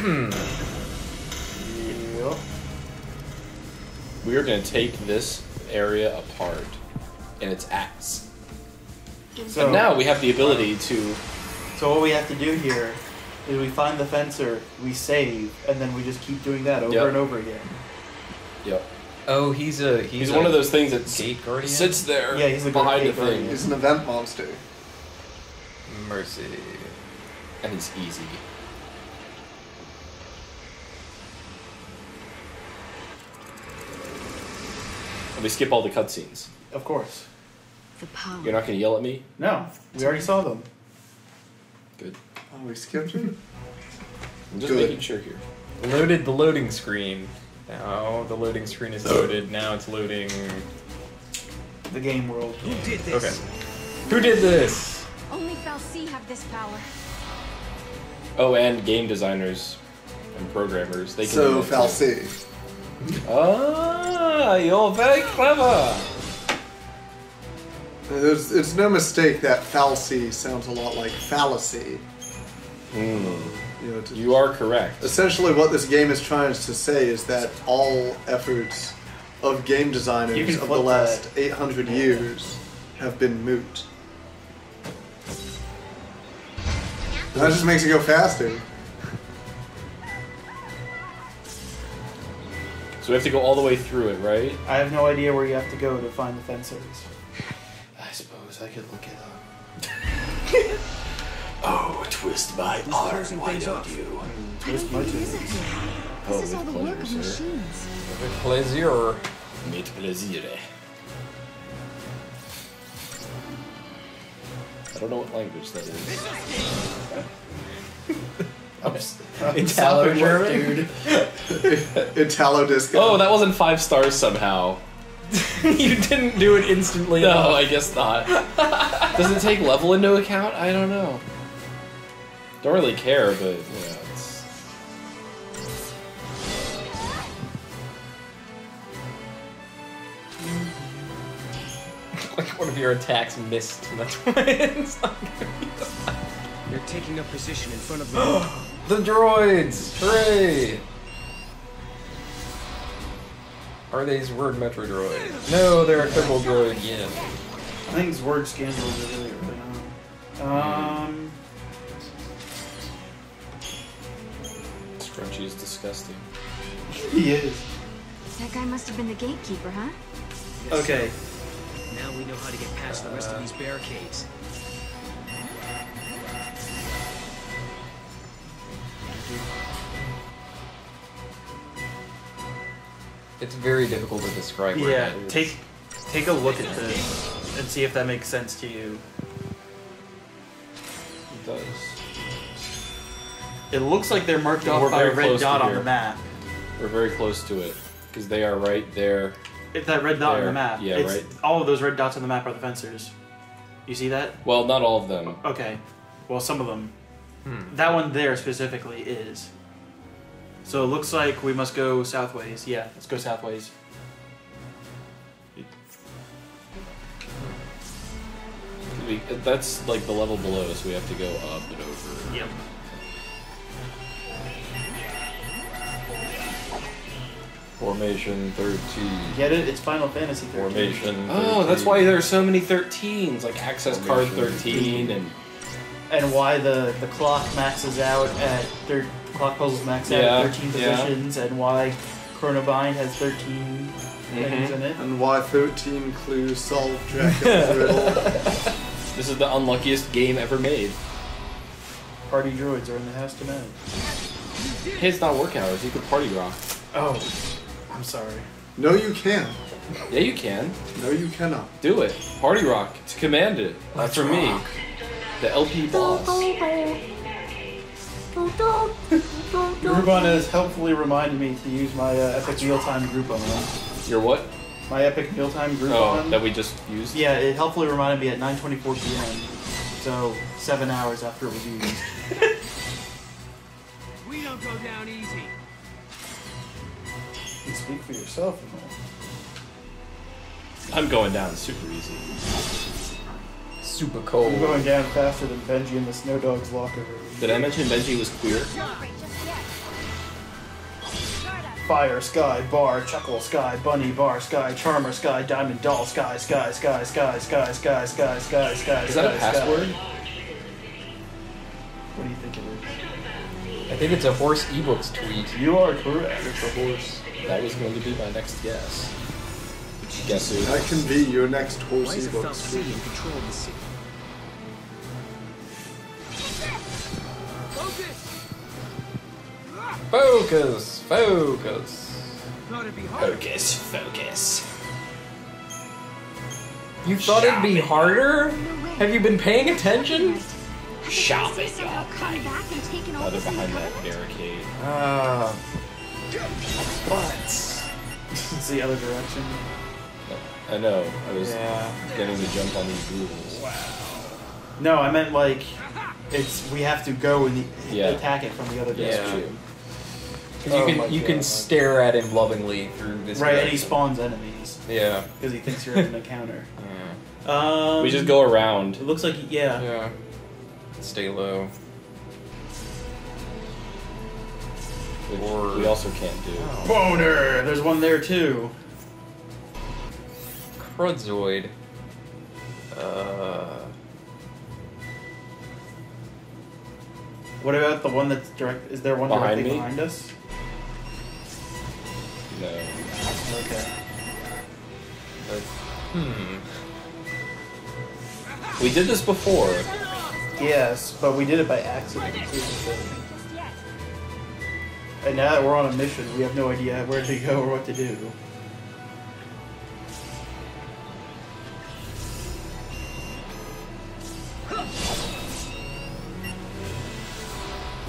Yep. We are going to take this area apart, and its axe. So and now we have the ability to... So what we have to do here is we find the fencer, we save, and then we just keep doing that over and over again. Yep. Oh, he's one of those things that gate guardian? sits there he's behind the gate guardian. thing. He's an event monster. Mercy. And he's easy. And we skip all the cutscenes. Of course. The power. You're not going to yell at me? No, we already saw them. Good. Oh, we skipped it? I'm just making sure here. Loaded the loading screen. Now the loading screen is loaded. Now it's loading. The game world. Who did this? Okay. Who did this? Only Fal'Cie have this power. Oh, and game designers and programmers. They can So, do that too. Fal'Cie. Ah, you're very clever. It's no mistake that Fal'Cie sounds a lot like fallacy. You are correct. Essentially what this game is trying to say is that all efforts of game designers of the last 800 years have been moot. That just makes it go faster. So we have to go all the way through it, right? I have no idea where you have to go to find the fencers. I suppose I could look it up. Oh, twist my arm, why don't you? Twist my Is it? tooth. Oh, This is all with the work pleasure, of sir. machines. With pleasure. Mit plaisir. I don't know what language that is. Italo-German? dude. Italo disco. Oh, that wasn't 5 stars somehow. You didn't do it instantly. No, enough. I guess not. Does it take level into account? I don't know. Don't really care, but yeah, it's... Like one of your attacks missed, and that's why it's not gonna be done. They're taking up position in front of the... The droids! Hooray! Are these word metro droids? No, they're a thermal droid again. I think his word scandals are really early on. Scrunchy is disgusting. He is. That guy must have been the gatekeeper, huh? Okay. Now we know how to get past the rest of these barricades. It's very difficult to describe where Yeah, that is. take a look at this and see if that makes sense to you. It does. It looks like they're marked We're off by a very red close to dot on here. the map. We're very close to it, because they are right there. It's that red dot on There. the map. Yeah, It's, right. all of those red dots on the map are the fencers. You see that? Well, not all of them. Okay. Well, some of them. That one there specifically is. So it looks like we must go southways. Yeah, let's go southways. That's like the level below, so we have to go up and over. Yep. Formation 13. Get it? It's Final Fantasy 13. Formation 13. Oh, that's why there are so many 13s, like Access Card 13 and... And why the clock maxes out at clock puzzles max out Yeah, at 13 positions, and why Chronobind has 13 things in it. And why 13 clues solve Dracula's riddle. This is the unluckiest game ever made. Party droids are in the house tonight. Hey, it's not work hours. You could party rock. Oh, I'm sorry. No, you can't. Yeah, you can. No, you cannot. Do it. Party rock. It's commanded. That's for me. The LP boss. Groupon has helpfully reminded me to use my epic mealtime Groupon. Your what? My epic mealtime Groupon. Oh, that we just used? Yeah, it helpfully reminded me at 9:24 p.m. So 7 hours after it was used. We don't go down easy. You can speak for yourself. I'm going down super easy. Super cold. I'm going down faster than Benji in the Snow Dog's locker room. Did I mention Benji was queer? Fire, sky, bar, chuckle, sky, bunny, bar, sky, charmer, sky, diamond, doll, sky, sky, sky, sky, sky, sky, sky, sky, sky. Is that a password? What do you think it is? I think it's a horse ebooks tweet. You are correct. It's a horse. That was going to be my next guess. Guess who? That can be your next horse Why is ebook. Fal'Cie in control of the city? Focus! Focus! Thought it'd be hard. Focus, focus. You thought it'd be harder? Have you been paying attention? Shop it, Somehow y'all. come back and taken Oh, over they're from the behind that government? barricade. But... It's the other direction. I know. I was Yeah. getting to jump on these wheels. No, I meant like we have to go and Yeah. attack it from the other Yeah. direction. Because Oh my you can God. stare at him lovingly through this Right, and he direction. spawns enemies Yeah. because he thinks you're in a counter. Yeah. We just go around. It looks like yeah. Yeah. Stay low. Which Or- we also can't do. Boner. There's one there too. Crudzoid. What about the one that's direct? Is there one Behind directly me? behind us? No. Okay. We did this before. Yes, but we did it by accident. And now that we're on a mission, we have no idea where to go or what to do.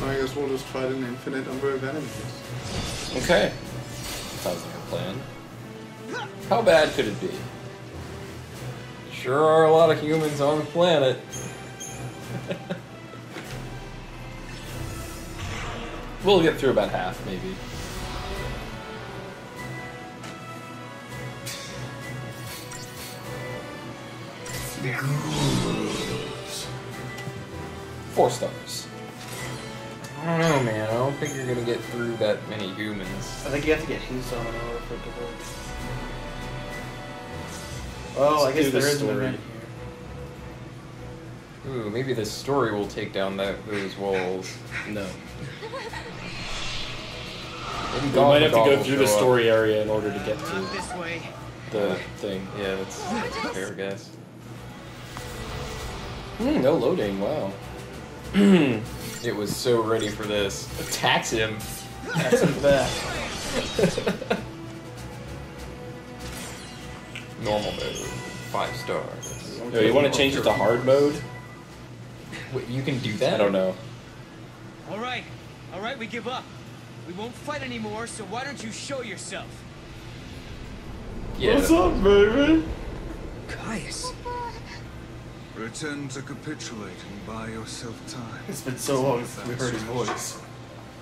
I guess we'll just fight an infinite number of enemies. Okay. Sounds like a plan. How bad could it be? Sure are a lot of humans on the planet. We'll get through about half, maybe. Four stars. I don't know, man. I don't think you're gonna get through that many humans. I think you have to get his on in order for it to work. Oh, Let's I guess do the there is an story. event here. Ooh, maybe this story will take down those walls. No. Maybe We might have to Gotham go will through the show up. story area in order to get to This way. the thing. Yeah, that's fair, I guess. No loading, wow. It was so ready for this. Attacks him. That's in the back. Normal mode. 5 stars. No, you want to change it to hard mode? Wait, you can do that? I don't know. All right, we give up. We won't fight anymore, so why don't you show yourself? Yeah. What's up, baby? Caius. Return to capitulate and buy yourself time. It's been so long since we heard his voice.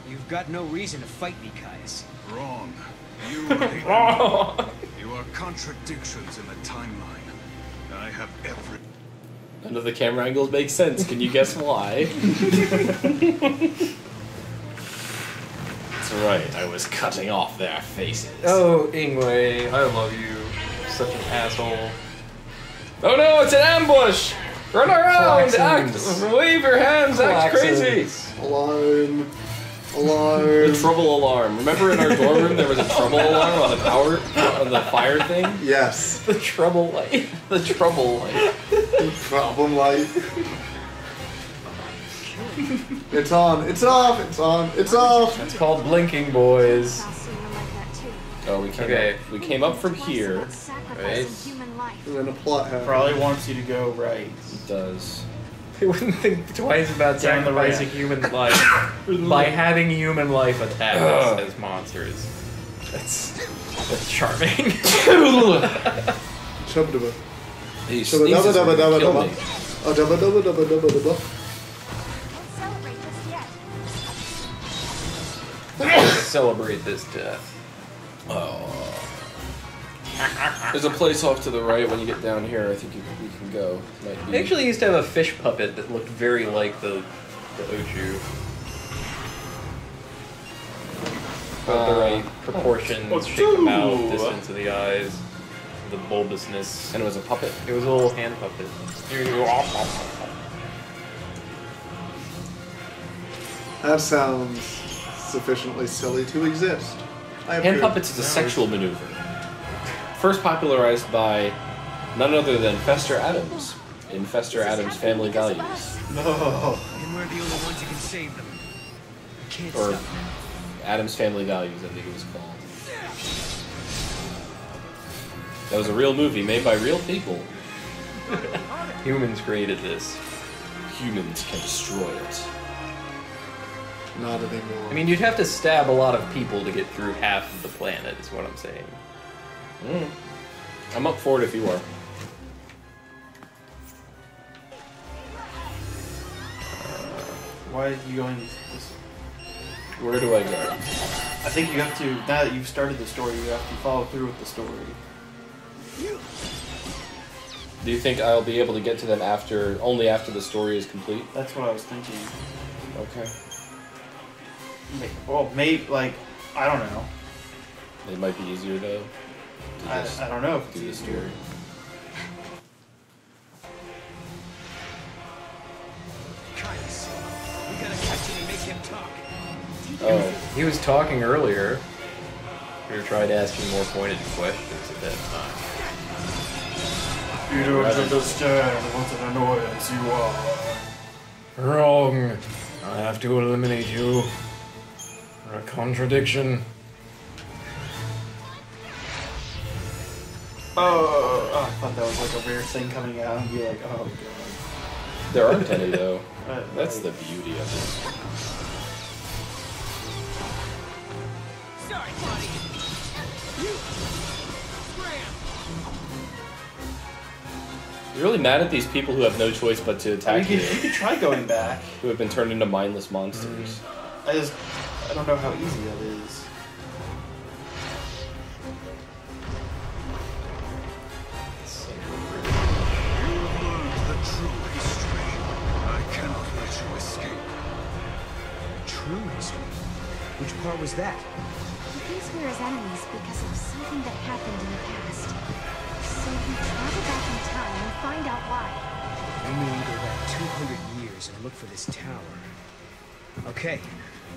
You've got no reason to fight me, Caius. Wrong. You are the enemy. You are contradictions in the timeline. I have every... None of the camera angles make sense. Can you guess why? That's right. I was cutting off their faces. Oh, Ingwe, I love you. Such an asshole. Oh no! It's an ambush! Run around! Klaxons. Act! Wave your hands! Act crazy! Klaxons. Alarm. The Alarm. trouble alarm. Remember in our dorm room there was a trouble alarm on the fire thing? Yes. The trouble light. The trouble light. Problem light. It's on. It's off. It's on. It's off. It's called blinking, boys. Fal'Cie were like that too. Oh, Okay. we came up from Twice here. about sacrificing Right. human life. And then a plot happens. Probably wants you to go right. It does. They wouldn't think twice about Down the sacrificing ramp. human life by having human life attack us as monsters. That's charming. Chubba-dubba. He Chubba-dubba-dubba-dubba-dubba. sneezes and kill me. Oh, dubba-dubba-dubba-dubba-dubba. Don't celebrate just yet. Celebrate this death. Oh. There's a place off to the right when you get down here. I think we can go. Might be. They actually used to have a fish puppet that looked very like the Ochu. Got the right proportions, shape of mouth, distance of the eyes, the bulbousness. And it was a puppet. It was a little hand puppet. That sounds sufficiently silly to exist. I Hand approve. puppets is a sexual maneuver. First popularized by none other than Fester Adams in Fester Adams' Family Values. And we're the only ones who can save them. We can't Or stop them. Adam's Family Values, I think it was called. That was a real movie made by real people. Humans created this. Humans can destroy it. Not anymore. I mean, you'd have to stab a lot of people to get through half of the planet, is what I'm saying. I'm up for it if you are. Why are you going this? Where do I go? I think you have to, now that you've started the story, you have to follow through with the story. Do you think I'll be able to get to them only after the story is complete? That's what I was thinking. Okay. Well, maybe, like, I don't know. It might be easier though. I don't know if it's do the easier. story. Caius, we gotta catch him and make him talk. Oh, He was talking earlier. We were trying to ask him more pointed questions at that time. You don't understand what an annoyance you are. Wrong. I have to eliminate you. A contradiction. Oh, I thought that was like a rare thing coming out and be like, oh god. there aren't any though. That's Like, the beauty of it. Sorry, buddy. You. Scram. You're really mad at these people who have no choice but to attack you you, could try going back. who have been turned into mindless monsters. I don't know how easy that is. The true history. I cannot let you escape. True history. Which part was that? He thinks we're his enemies because of something that happened in the past. So we travel back in time and find out why. You mean go back 200 years and look for this tower? Okay,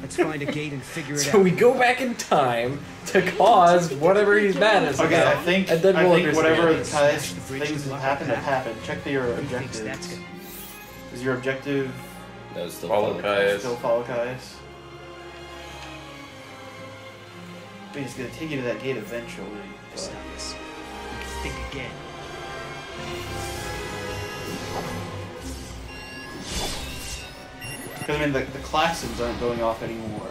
let's find a gate and figure it So out. we go back in time to cause whatever he's mad at us Okay, about. I think and then we'll understand. whatever Smash the bridge things and that block happened the have path. happened. Check your Who thinks that's objectives. gonna... Is your objective That was still Follow fun. Caius. still follow Caius? I mean, it's gonna take you to that gate eventually. But... Serious. We can think again. Because I mean, the klaxons aren't going off anymore.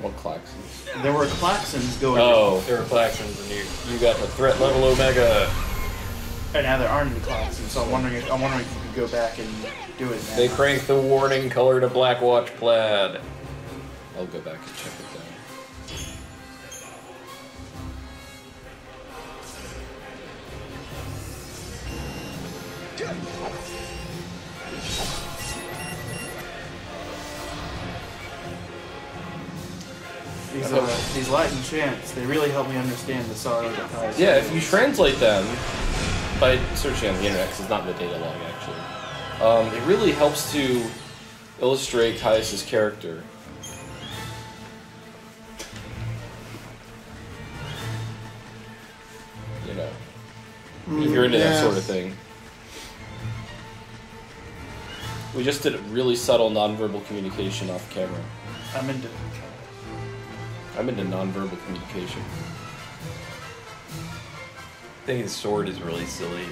What klaxons? There were klaxons going Oh, There are klaxons and you got the threat level Omega. off, and now there aren't any klaxons. So I'm wondering if you could go back and do it now. They crank the warning color to black watch plaid. I'll go back and check it down. These Latin chants, they really help me understand the sorrow that Caius Yeah, if you feels. translate them by searching on the internet, because it's not in the data log actually, it really helps to illustrate Caius's character. You know, if you're into that sort of thing. We just did really subtle nonverbal communication off camera. I'm into I'm into nonverbal communication. I think his sword is really silly.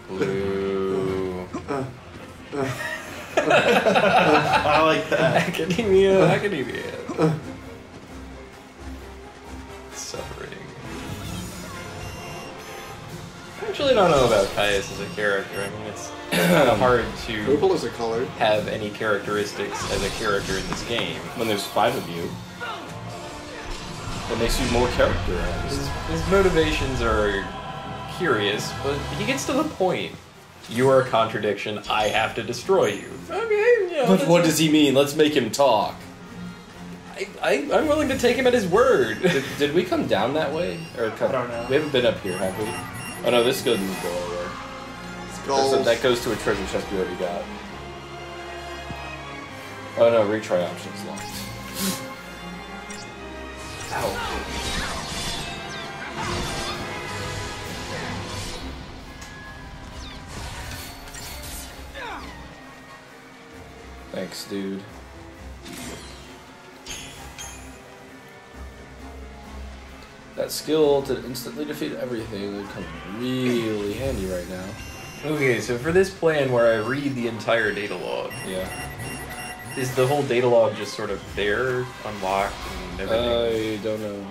Blue. I like that. Academia. Suffering. I actually don't know about Caius as a character. I mean, it's kind of hard to Purple is a color. have any characteristics as a character in this game. When there's 5 of you, it makes you more characterized. His motivations are curious, but he gets to the point. You are a contradiction. I have to destroy you. Okay, yeah. But what does he mean? Let's make him talk. I'm willing to take him at his word. Did we come down that way? Or I don't know. We haven't been up here, have we? Oh no, this doesn't go anywhere. That goes to a treasure chest we already got. Oh no, retry options locked. Ow. Thanks, dude. That skill to instantly defeat everything would come really handy right now. Okay, so for this plan where I read the entire data log, Yeah. is the whole data log just sort of there, unlocked, and everything? I don't know.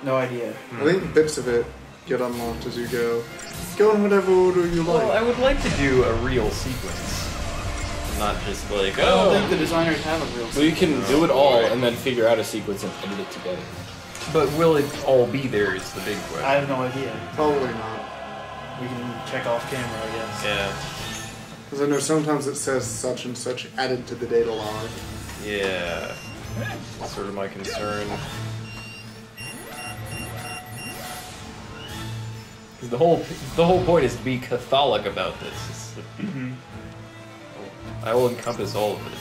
No idea. I think bits of it get unlocked as you go. Go in whatever order you like. Well, I would like to do a real sequence. Not just like, I don't think the designers have a real Well, you can do it all and then figure out a sequence and edit it together. But will it all be there is the big question. I have no idea. Probably not. We can check off camera, I guess. Yeah. Because I know sometimes it says such and such added to the data log. Yeah. That's sort of my concern. Because the whole point is to be Catholic about this. I will encompass all of it.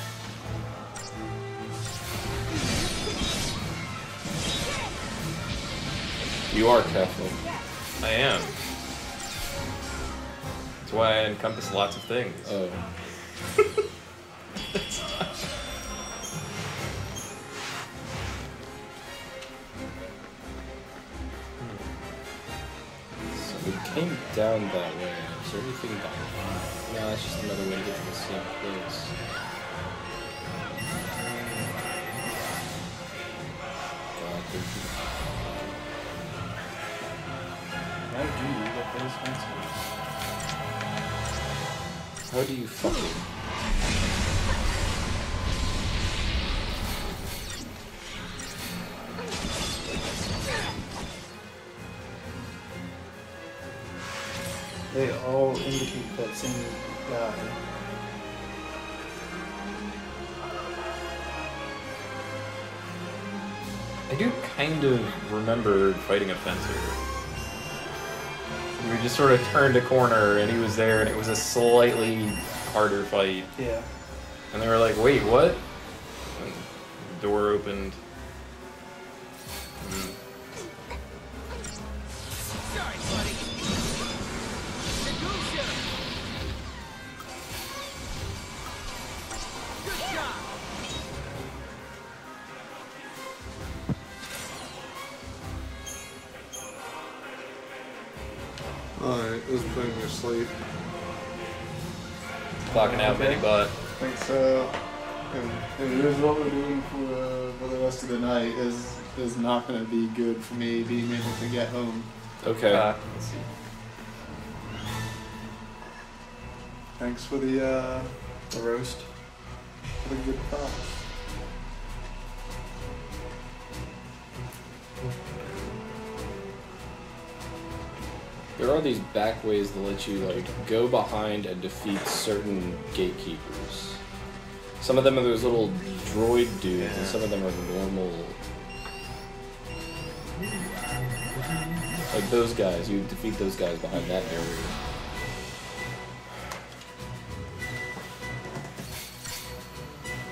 You are Catholic. I am. That's why I encompass lots of things. Oh. So we came down that way. Is there anything down there? No, that's just another way to get to the same place. God, How do you get those fences? how do you fucking... They all indicate that same guy. I do kind of remember fighting a fencer. We just sort of turned a corner and he was there and it was a slightly harder fight. Yeah. And they were like, wait, what? And the door opened. Alright, it was putting me to sleep. Clocking out, Benny Butt. I think so. And here's what we're doing for the rest of the night is not going to be good for me being able to get home. Okay. Let's see. Thanks for the roast. For the good thoughts. There are these back ways that let you like go behind and defeat certain gatekeepers. Some of them are those little droid dudes, and some of them are normal. Like those guys, you defeat those guys behind that area.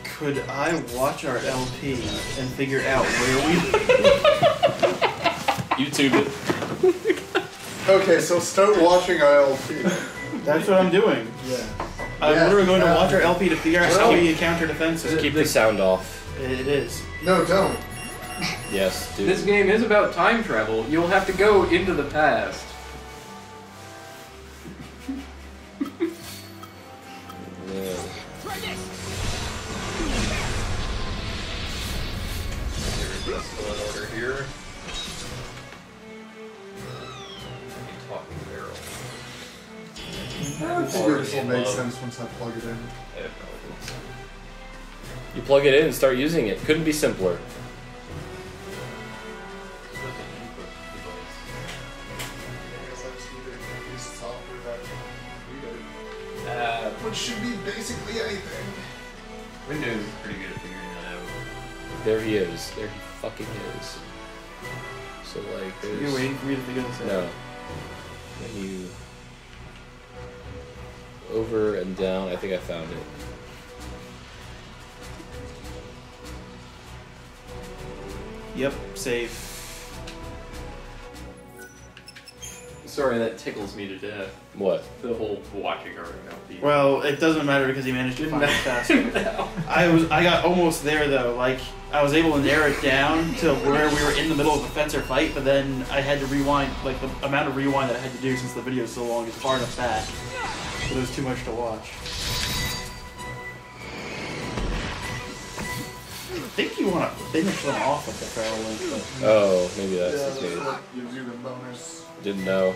Could I watch our LP and figure out where we... YouTube it. Okay, so start watching our LP. That's what I'm doing. Yeah. I'm literally going to watch our LP to figure out how we encounter defenses. Just keep the sound off. It is. No, don't. Yes, dude. This game is about time travel. You'll have to go into the past. Yeah. Order here. Talking barrel. This will make sense once I plug it in. You plug it in and start using it. Couldn't be simpler. which should be basically anything. Windows is pretty good at figuring that out. There he is. There he fucking is. So like, there's... You're waiting for me to figure this out. No. Menu. Over and down. I think I found it. Yep, save. Sorry, that tickles me to death. What? The whole watching our MLP. Well, it doesn't matter because he managed to find it faster. No. I got almost there though. Like I was able to narrow it down to where we were in the middle of a fencer fight, but then I had to rewind. Like the amount of rewind that I had to do since the video is so long is far enough back. But it was too much to watch. I think you want to finish them off with the feral link, but Oh, maybe that's Yeah, the that's case. what gives you the bonus. Didn't know.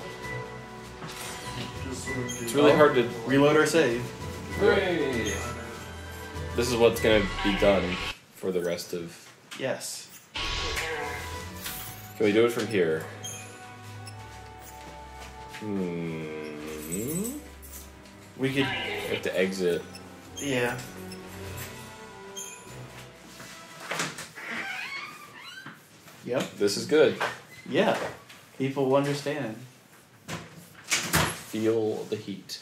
Just sort of It's really hard to. reload or save. Hooray! This is what's gonna be done for the rest of. Yes. Can we do it from here? We We could. have to exit. Yeah. Yep. This is good. Yeah. People will understand. Feel the heat.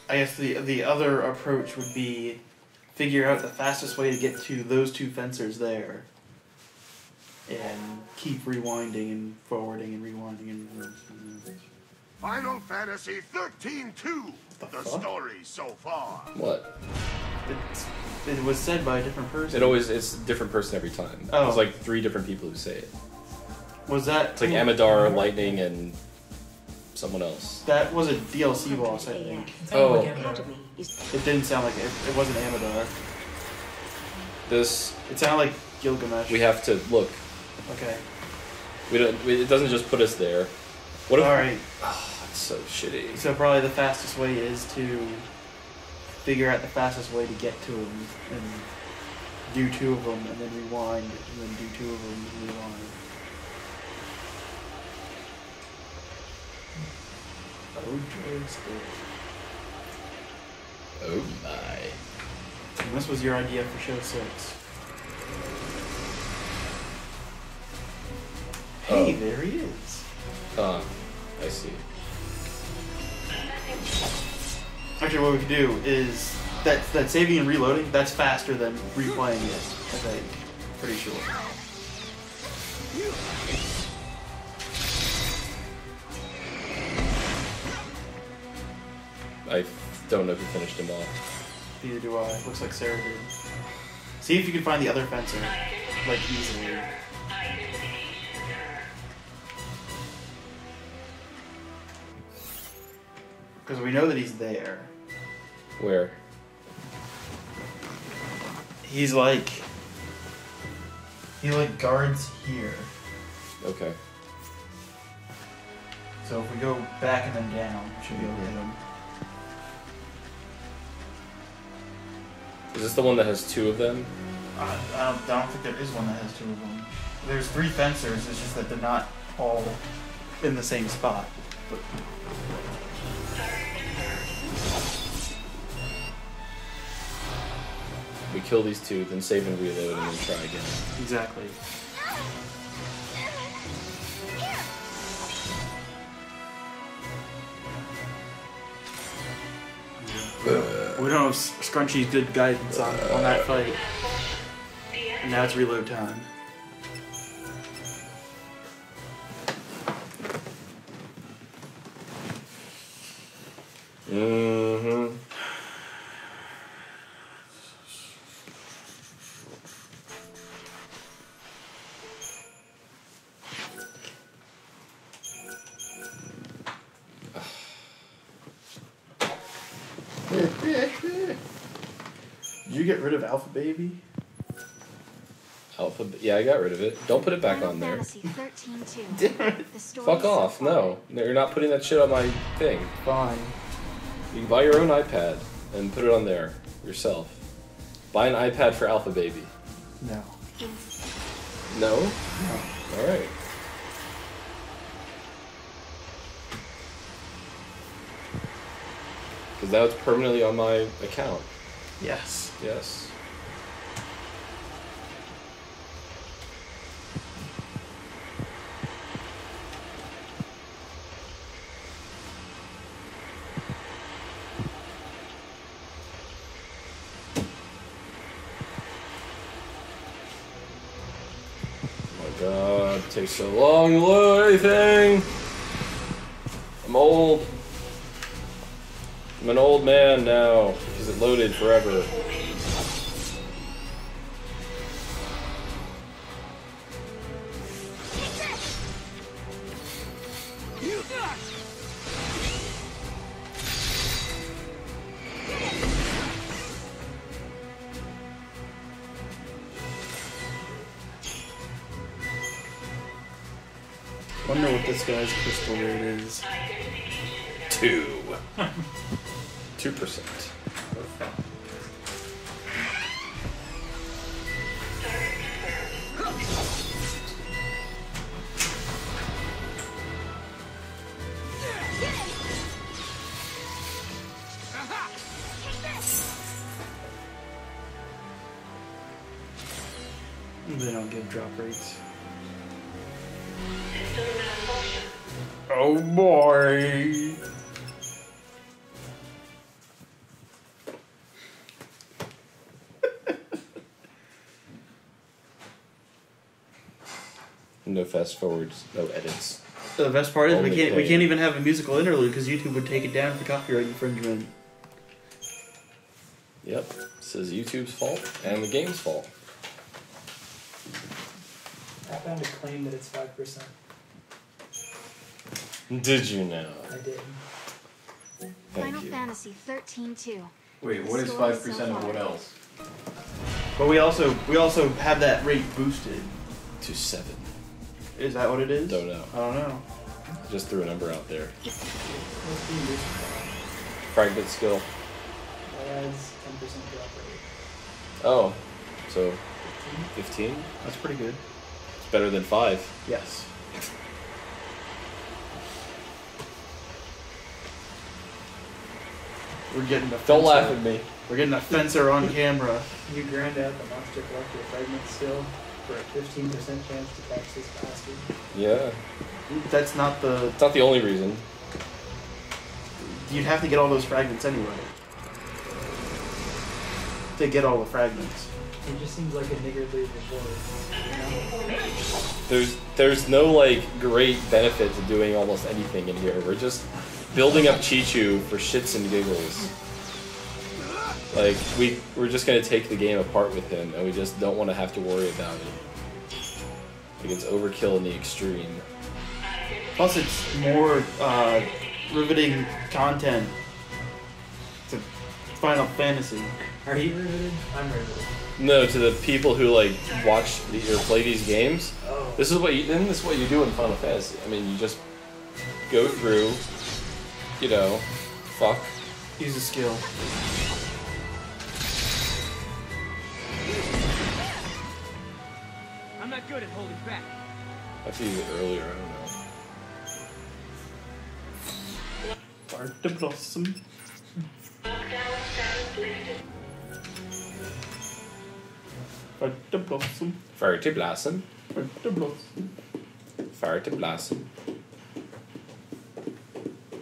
I guess the other approach would be figure out the fastest way to get to those two fencers there. And keep rewinding and forwarding and rewinding and Final Fantasy 13-2. The fuck? story so far. What? it was said by a different person. It's a different person every time. Oh. There's like 3 different people who say it. Was that It's like Amadar, Lightning, and someone else. that was a DLC boss, I think. Oh. Academy. It didn't sound like it wasn't Amadar. This It sounded like Gilgamesh. we have to look. Okay. It doesn't just put us there. What if? Alright. Oh, it's so shitty. So probably the fastest way is to figure out the fastest way to get to him and do 2 of them and then rewind and then do 2 of them and rewind. Oh, joys. Oh my. And this was your idea for show 6. Hey, there he is. I see. Actually, what we could do is that saving and reloading, that's faster than replaying it, I think. Pretty sure. I don't know who finished him off. Neither do I. Looks like Sarah did. See if you can find the other fencer, like, easily. Because we know that he's there. Where? He's like... He, like, guards here. Okay. So if we go back and then down, we should be able to hit him. Is this the one that has 2 of them? I don't think there is one that has 2 of them. There's 3 fencers, it's just that they're not all in the same spot. But We kill these 2, then save and reload, and then try again. exactly. We don't have Scrunchy's good guidance on that fight. And now it's reload time. Mm-hmm. Did you get rid of Alpha Baby? Alpha. Yeah, I got rid of it. Don't put it back on there. Fantasy 13-2. Damn it. The story Fuck so off. far. No. You're not putting that shit on my thing. Fine. You can buy your own iPad and put it on there yourself. Buy an iPad for Alpha Baby. No. No? No. Alright. Because now it's permanently on my account. Yes. Yes. God, it takes so long to load anything. I'm old. I'm an old man now because it loaded forever. Wonder what this guy's crystal rate is. 2%. 2%. They don't give drop rates. Oh boy. No fast forwards, no edits. The best part is Only we pay. can't even have a musical interlude because YouTube would take it down for copyright infringement. Yep. This is YouTube's fault and the game's fault. I found a claim that it's 5%. Did you know? I did. Thank Final you. Fantasy 13-2. Wait, what is Story 5% so of far. what else? But we also have that rate boosted. To 7. Is that what it is? Don't know. I don't know. Just threw a number out there. What's being boosted by? Fragment skill. That adds 10% drop rate. Oh. So 15? That's pretty good. It's better than 5. Yes. We're getting a Don't fencer. laugh at me. We're getting a fencer on camera. You grind out the monster collector fragment skill for a 15% chance to catch this bastard. Yeah. That's not the. It's not the only reason. You'd have to get all those fragments anyway. To get all the fragments. It just seems like a niggardly reward. There's no like great benefit to doing almost anything in here. We're just building up Chichu for shits and giggles. Like we're just gonna take the game apart with him, and we just don't want to have to worry about it. Like it's overkill in the extreme. Plus, it's more riveting content to Final Fantasy. Are you riveted? I'm riveted. No, to the people who like watch or play these games. Oh. This is what you do in Final Fantasy. I mean, you just go through, you know, fuck. Use a skill. I'm not good at holding back. I have to use it earlier. I don't know. Start to blossom. Start to blossom. Fire to blossom. Start to blossom. Fire to blossom.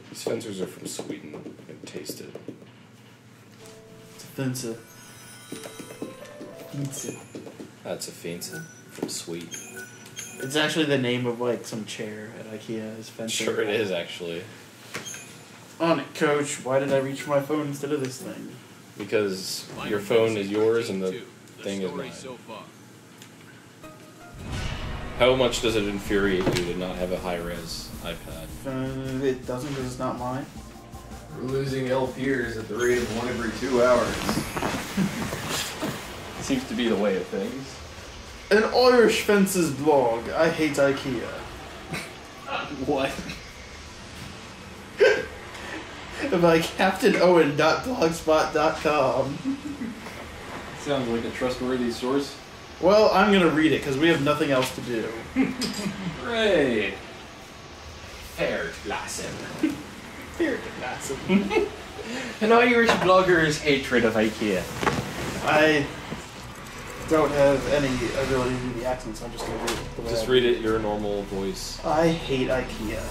These fencers are from Sweden. I've tasted. It's offensive. Offensive. That's a fancy from Sweden. It's actually the name of like some chair at IKEA. Is fencer. Sure it is actually. On it, coach. Why did I reach for my phone instead of this thing? Because your phone is yours and the thing is mine. How much does it infuriate you to not have a high-res iPad? It doesn't because it's not mine. We're losing L peers at the rate of 1 every 2 hours. Seems to be the way of things. An Irish fences blog. I hate IKEA. What? By CaptainOwen.blogspot.com. Sounds like a trustworthy source. Well, I'm gonna read it because we have nothing else to do. Great. Fair to blossom. Here to blossom. An Irish blogger's hatred of IKEA. I don't have any ability to do the accent, so I'm just going to read it the way Just I read it your normal voice. I hate IKEA.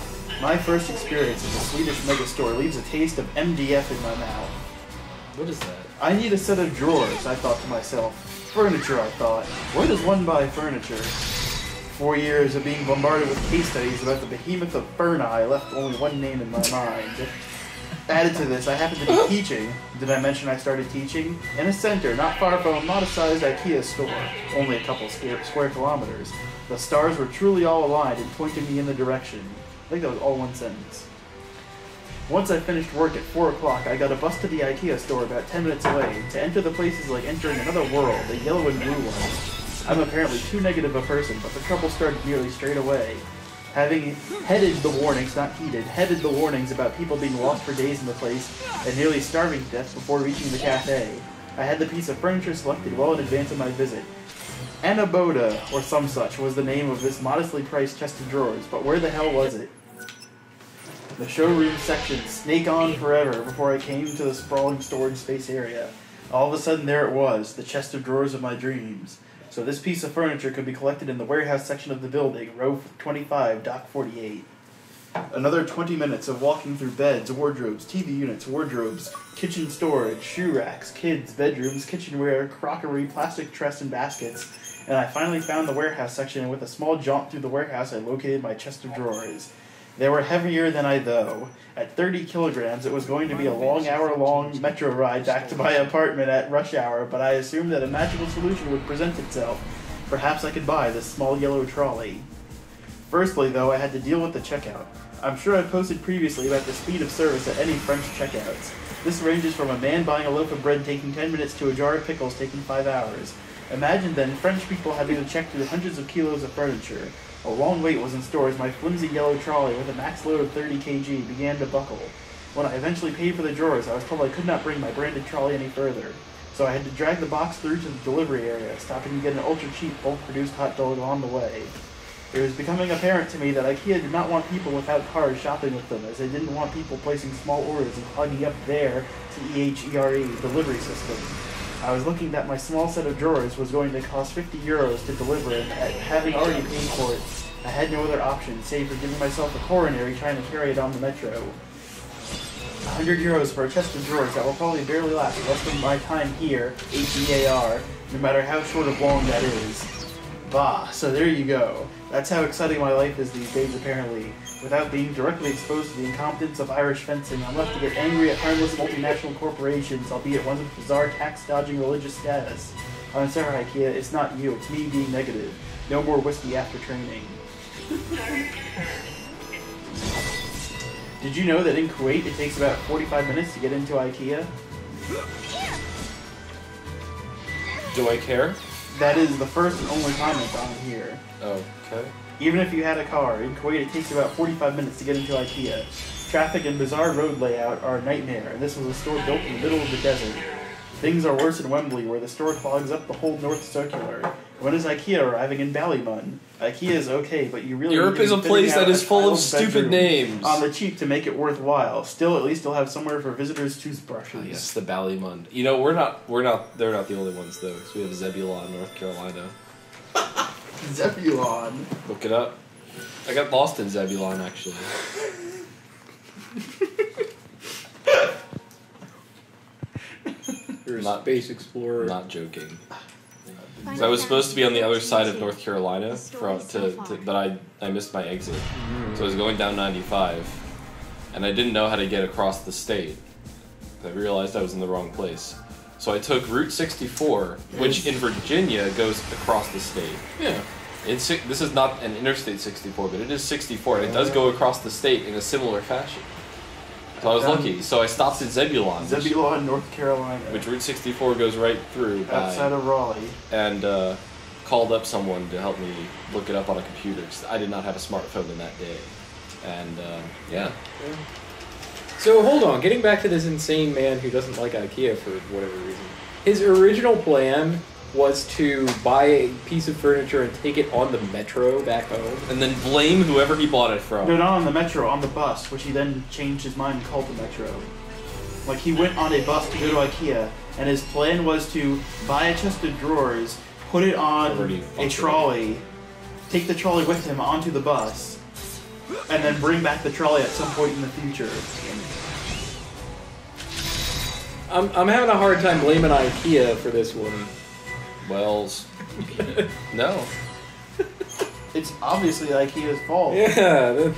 My first experience at the Swedish megastore leaves a taste of MDF in my mouth. What is that? I need a set of drawers, I thought to myself. Furniture, I thought. Where does one buy furniture? 4 years of being bombarded with case studies about the behemoth of Ferneye left only one name in my mind. Added to this, I happened to be teaching. Did I mention I started teaching? In a center, not far from a modest-sized IKEA store. Only a couple square kilometers. The stars were truly all aligned and pointed me in the direction. I think that was all one sentence. Once I finished work at 4 o'clock, I got a bus to the IKEA store about 10 minutes away. To enter the place is like entering another world, a yellow and blue one. I'm apparently too negative a person, but the trouble started nearly straight away. Having headed the warnings, not heeded, headed the warnings about people being lost for days in the place and nearly starving to death before reaching the cafe, I had the piece of furniture selected well in advance of my visit. Anaboda, or some such, was the name of this modestly priced chest of drawers, but where the hell was it? The showroom section, snake on forever before I came to the sprawling storage space area. All of a sudden there it was, the chest of drawers of my dreams. So this piece of furniture could be collected in the warehouse section of the building, row 25, dock 48. Another 20 minutes of walking through beds, wardrobes, TV units, wardrobes, kitchen storage, shoe racks, kids, bedrooms, kitchenware, crockery, plastic tress, and baskets, and I finally found the warehouse section, and with a small jaunt through the warehouse I located my chest of drawers. They were heavier than I though. At 30 kilograms, it was going to be a long hour-long metro ride back to my apartment at rush hour, but I assumed that a magical solution would present itself. Perhaps I could buy this small yellow trolley. Firstly, though, I had to deal with the checkout. I'm sure I posted previously about the speed of service at any French checkouts. This ranges from a man buying a loaf of bread taking 10 minutes to a jar of pickles taking 5 hours. Imagine then French people having to check through hundreds of kilos of furniture. A long wait was in store as my flimsy yellow trolley with a max load of 30 kg began to buckle. When I eventually paid for the drawers, I was told I could not bring my branded trolley any further. So I had to drag the box through to the delivery area, stopping to get an ultra-cheap bulk-produced hot dog on the way. It was becoming apparent to me that IKEA did not want people without cars shopping with them, as they didn't want people placing small orders and clogging up their THERE delivery system. I was looking that my small set of drawers was going to cost 50 euros to deliver, and having already paid for it, I had no other option, save for giving myself a coronary trying to carry it on the metro. 100 euros for a chest of drawers that will probably barely last the rest of my time here, HEAR, no matter how short of long that is. Bah, so there you go. That's how exciting my life is these days, apparently. Without being directly exposed to the incompetence of Irish fencing, I'm left to get angry at harmless multinational corporations, albeit ones with bizarre tax-dodging religious status. I'm sorry, IKEA, it's not you, it's me being negative. No more whiskey after training. Did you know that in Kuwait it takes about 45 minutes to get into IKEA? Do I care? That is the first and only comment on here. Oh, okay. Even if you had a car, in Kuwait it takes about 45 minutes to get into IKEA. Traffic and bizarre road layout are a nightmare, and this was a store built in the middle of the desert. Things are worse in Wembley, where the store clogs up the whole North Circular. When is IKEA arriving in Ballymun? IKEA is okay, but you really Europe need to is a be place fitting out that is a full of child's stupid bedroom names. on the cheap to make it worthwhile. Still, at least you'll have somewhere for visitors' toothbrushes. Oh, yes, the Ballymund. You know, they're not the only ones though. So we have Zebulon, North Carolina. Zebulon. Look it up. I got lost in Zebulon actually. You're a space explorer. Not joking. So I was supposed to be on the other side of North Carolina, but I missed my exit. So I was going down 95, and I didn't know how to get across the state. I realized I was in the wrong place. So I took Route 64, which in Virginia goes across the state. Yeah. This is not an Interstate 64, but it is 64, and it does go across the state in a similar fashion. So I was lucky. So I stopped at Zebulon. Zebulon, North Carolina. Which Route 64 goes right through. Outside of Raleigh. And called up someone to help me look it up on a computer. 'Cause I did not have a smartphone in that day. And, yeah. So hold on, getting back to this insane man who doesn't like IKEA for whatever reason. His original plan was to buy a piece of furniture and take it on the metro back home. And then blame whoever he bought it from. No, not on the metro, on the bus, which he then changed his mind and called the metro. Like, he went on a bus to go to IKEA, and his plan was to buy a chest of drawers, put it on a trolley, take the trolley with him onto the bus, and then bring back the trolley at some point in the future. I'm having a hard time blaming IKEA for this one. Wells. No. It's obviously IKEA's fault. Yeah.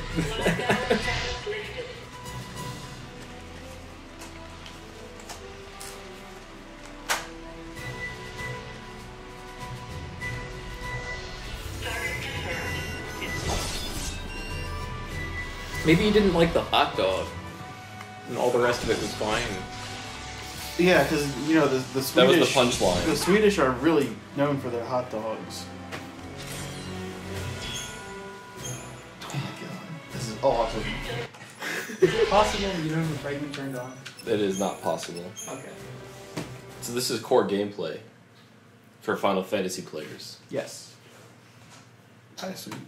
Maybe you didn't like the hot dog, and all the rest of it was fine. Yeah, because, you know, the Swedish... That was the punchline. The Swedish are really known for their hot dogs. Oh my god. This is awesome. Is it possible you don't have the fragment turned on? It is not possible. Okay. So this is core gameplay for Final Fantasy players. Yes. I assume.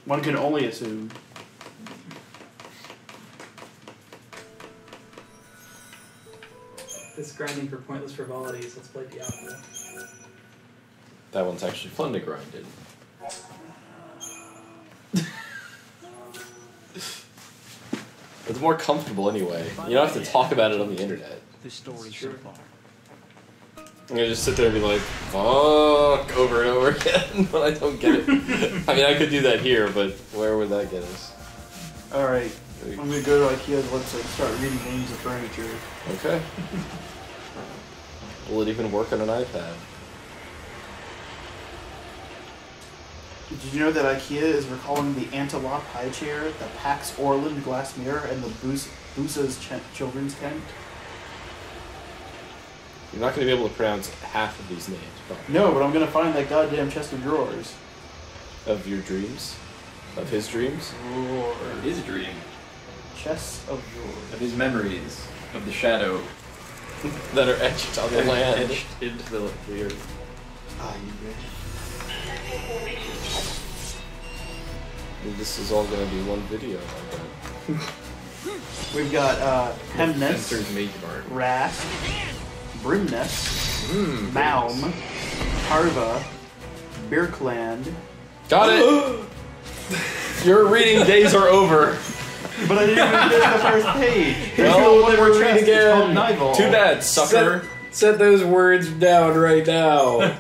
One can only assume. This grinding for pointless frivolities, let's play Diablo. That one's actually fun to grind in. It's more comfortable anyway. You don't have to talk about it on the internet. This story so far. I'm gonna just sit there and be like, fuck, over and over again, but I don't get it. I mean, I could do that here, but where would that get us? Alright, I'm gonna go to IKEA's website and start reading names of furniture. Okay. Will it even work on an iPad? Did you know that IKEA is recalling the Antelope high chair, the Pax Orland glass mirror, and the Busa's children's tent? You're not going to be able to pronounce half of these names, probably. No, but I'm gonna find that goddamn chest of drawers. Of your dreams? Of his dreams? Drawers. His dream. Chest of drawers. Of his memories. Of the shadow. That are etched on the land. Etched into the earth. Ah, you bitch. And this is all going to be one video, I bet. We've got Hemnest, Spencer's Mage Mart. Rasp, Brimnest, Malm, Harva, Birkland. Got it! Your reading days are over. But I didn't even get the first page. Well, we'll never read again. Too bad, sucker. Set those words down right now.